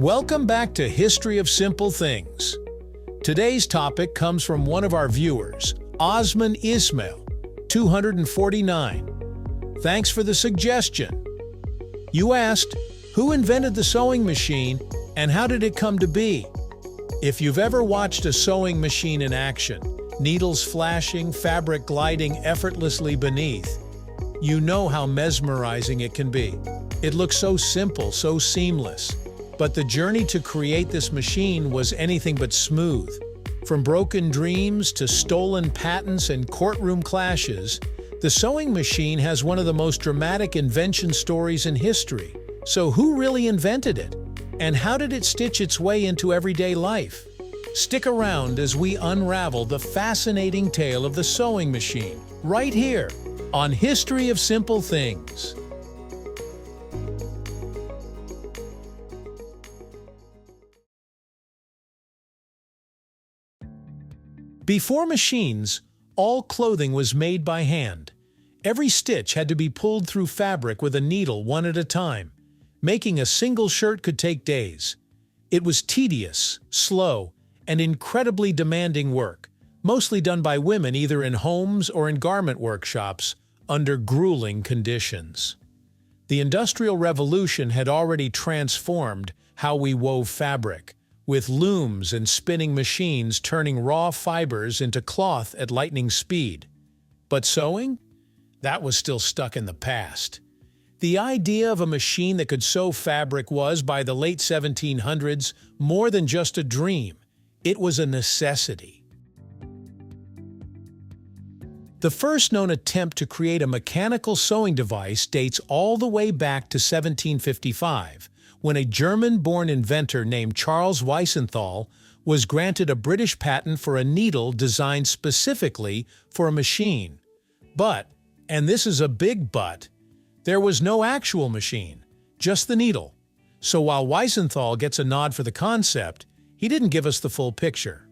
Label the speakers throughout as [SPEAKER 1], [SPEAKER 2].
[SPEAKER 1] Welcome back to History of Simple Things. Today's topic comes from one of our viewers, Osman Ismail, 249. Thanks for the suggestion. You asked, who invented the sewing machine and how did it come to be? If you've ever watched a sewing machine in action, needles flashing, fabric gliding effortlessly beneath, you know how mesmerizing it can be. It looks so simple, so seamless. But the journey to create this machine was anything but smooth. From broken dreams to stolen patents and courtroom clashes, the sewing machine has one of the most dramatic invention stories in history. So who really invented it? And how did it stitch its way into everyday life? Stick around as we unravel the fascinating tale of the sewing machine, right here on History of Simple Things. Before machines, all clothing was made by hand. Every stitch had to be pulled through fabric with a needle one at a time. Making a single shirt could take days. It was tedious, slow, and incredibly demanding work, mostly done by women either in homes or in garment workshops under grueling conditions. The Industrial Revolution had already transformed how we wove fabric, with looms and spinning machines turning raw fibers into cloth at lightning speed. But sewing? That was still stuck in the past. The idea of a machine that could sew fabric was, by the late 1700s, more than just a dream. It was a necessity. The first known attempt to create a mechanical sewing device dates all the way back to 1755, when a German-born inventor named Charles Weisenthal was granted a British patent for a needle designed specifically for a machine. But, and this is a big but, there was no actual machine, just the needle. So while Weisenthal gets a nod for the concept, he didn't give us the full picture.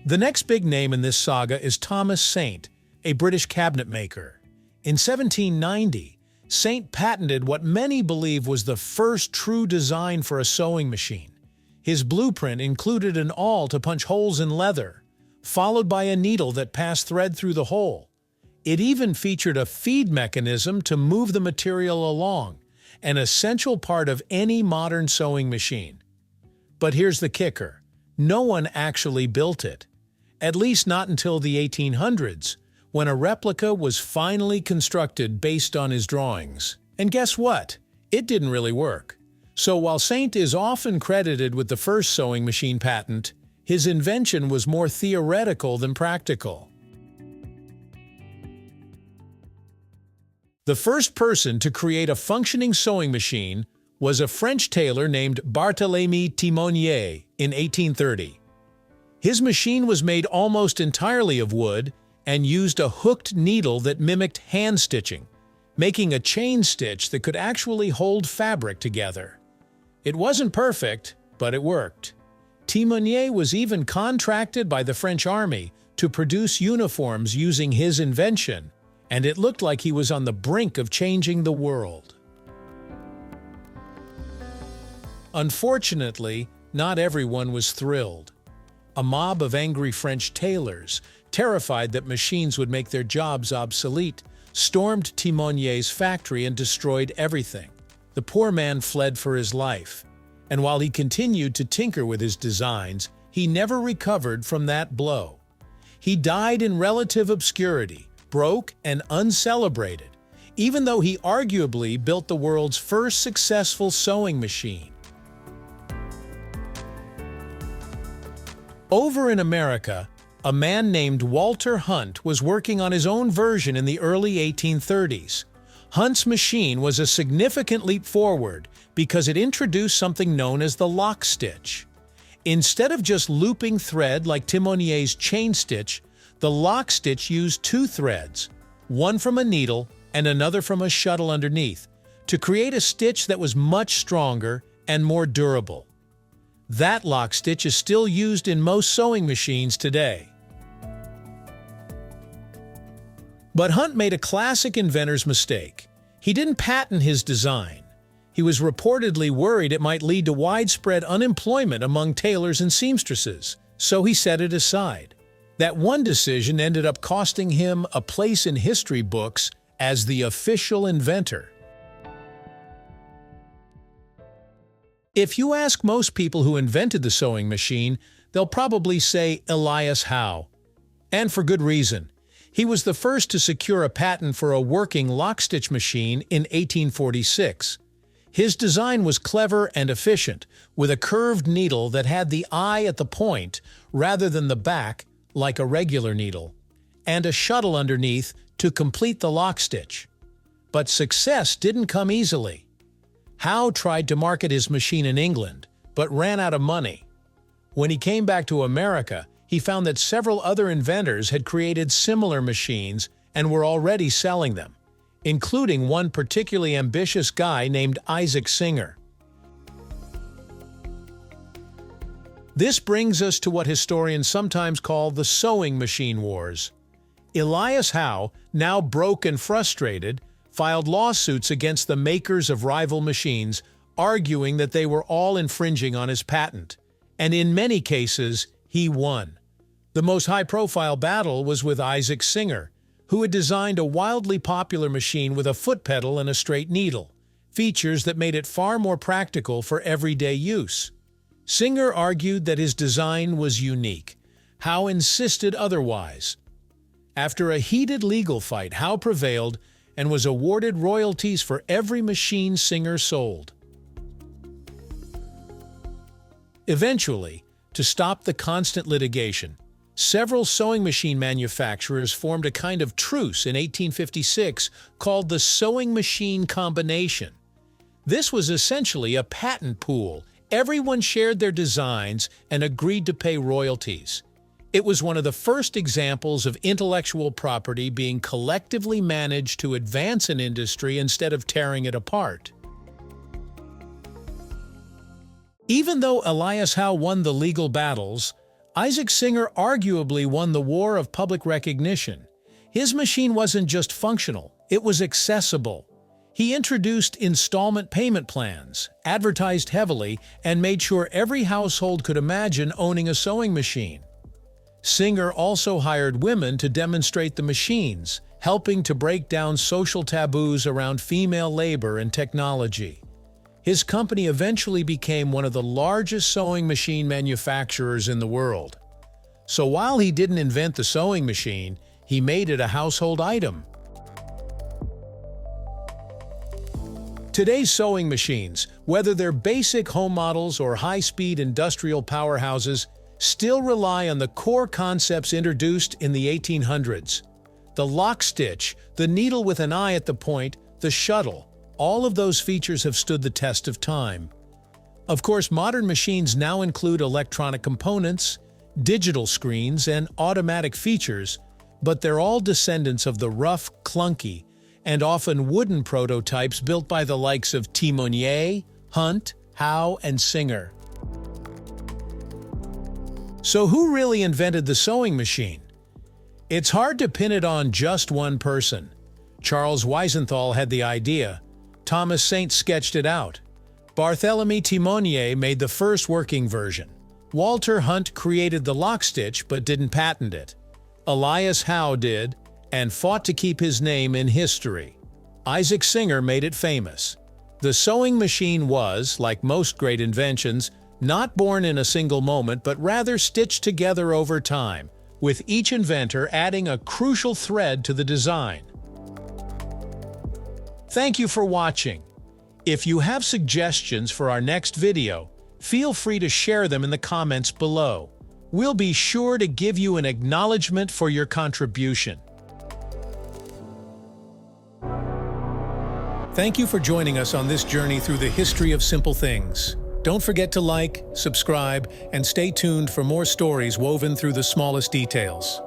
[SPEAKER 1] The next big name in this saga is Thomas Saint, a British cabinet maker. In 1790, Saint patented what many believe was the first true design for a sewing machine. His blueprint included an awl to punch holes in leather, followed by a needle that passed thread through the hole. It even featured a feed mechanism to move the material along, an essential part of any modern sewing machine. But here's the kicker: no one actually built it. At least not until the 1800s, when a replica was finally constructed based on his drawings. And guess what? It didn't really work. So while Saint is often credited with the first sewing machine patent, his invention was more theoretical than practical. The first person to create a functioning sewing machine was a French tailor named Barthélemy Thimonnier in 1830. His machine was made almost entirely of wood and used a hooked needle that mimicked hand stitching, making a chain stitch that could actually hold fabric together. It wasn't perfect, but it worked. Thimonnier was even contracted by the French army to produce uniforms using his invention, and it looked like he was on the brink of changing the world. Unfortunately, not everyone was thrilled. A mob of angry French tailors, terrified that machines would make their jobs obsolete, stormed Thimonnier's factory and destroyed everything. The poor man fled for his life, and while he continued to tinker with his designs, he never recovered from that blow. He died in relative obscurity, broke and uncelebrated, even though he arguably built the world's first successful sewing machine. Over in America, a man named Walter Hunt was working on his own version in the early 1830s. Hunt's machine was a significant leap forward because it introduced something known as the Lockstitch. Instead of just looping thread like Thimonnier's chain stitch, the Lockstitch used two threads, one from a needle and another from a shuttle underneath, to create a stitch that was much stronger and more durable. That Lockstitch is still used in most sewing machines today. But Hunt made a classic inventor's mistake. He didn't patent his design. He was reportedly worried it might lead to widespread unemployment among tailors and seamstresses, so he set it aside. That one decision ended up costing him a place in history books as the official inventor. If you ask most people who invented the sewing machine, they'll probably say Elias Howe. And for good reason. He was the first to secure a patent for a working Lockstitch machine in 1846. His design was clever and efficient, with a curved needle that had the eye at the point rather than the back, like a regular needle, and a shuttle underneath to complete the Lockstitch. But success didn't come easily. Howe tried to market his machine in England, but ran out of money. When he came back to America, he found that several other inventors had created similar machines and were already selling them, including one particularly ambitious guy named Isaac Singer. This brings us to what historians sometimes call the sewing machine wars. Elias Howe, now broke and frustrated, filed lawsuits against the makers of rival machines, arguing that they were all infringing on his patent. And in many cases, he won. The most high-profile battle was with Isaac Singer, who had designed a wildly popular machine with a foot pedal and a straight needle, features that made it far more practical for everyday use. Singer argued that his design was unique. Howe insisted otherwise. After a heated legal fight, Howe prevailed and was awarded royalties for every machine Singer sold. Eventually, to stop the constant litigation, several sewing machine manufacturers formed a kind of truce in 1856 called the Sewing Machine Combination. This was essentially a patent pool. Everyone shared their designs and agreed to pay royalties. It was one of the first examples of intellectual property being collectively managed to advance an industry instead of tearing it apart. Even though Elias Howe won the legal battles, Isaac Singer arguably won the war of public recognition. His machine wasn't just functional, it was accessible. He introduced installment payment plans, advertised heavily, and made sure every household could imagine owning a sewing machine. Singer also hired women to demonstrate the machines, helping to break down social taboos around female labor and technology. His company eventually became one of the largest sewing machine manufacturers in the world. So while he didn't invent the sewing machine, he made it a household item. Today's sewing machines, whether they're basic home models or high-speed industrial powerhouses, still rely on the core concepts introduced in the 1800s. The Lockstitch, the needle with an eye at the point, the shuttle, all of those features have stood the test of time. Of course, modern machines now include electronic components, digital screens, and automatic features, but they're all descendants of the rough, clunky, and often wooden prototypes built by the likes of Thimonnier, Hunt, Howe, and Singer. So who really invented the sewing machine? It's hard to pin it on just one person. Charles Weisenthal had the idea. Thomas Saint sketched it out. Barthélemy Thimonnier made the first working version. Walter Hunt created the Lockstitch but didn't patent it. Elias Howe did, and fought to keep his name in history. Isaac Singer made it famous. The sewing machine was, like most great inventions, not born in a single moment but rather stitched together over time, with each inventor adding a crucial thread to the design. Thank you for watching. If you have suggestions for our next video, feel free to share them in the comments below. We'll be sure to give you an acknowledgement for your contribution. Thank you for joining us on this journey through the history of simple things. Don't forget to like, subscribe, and stay tuned for more stories woven through the smallest details.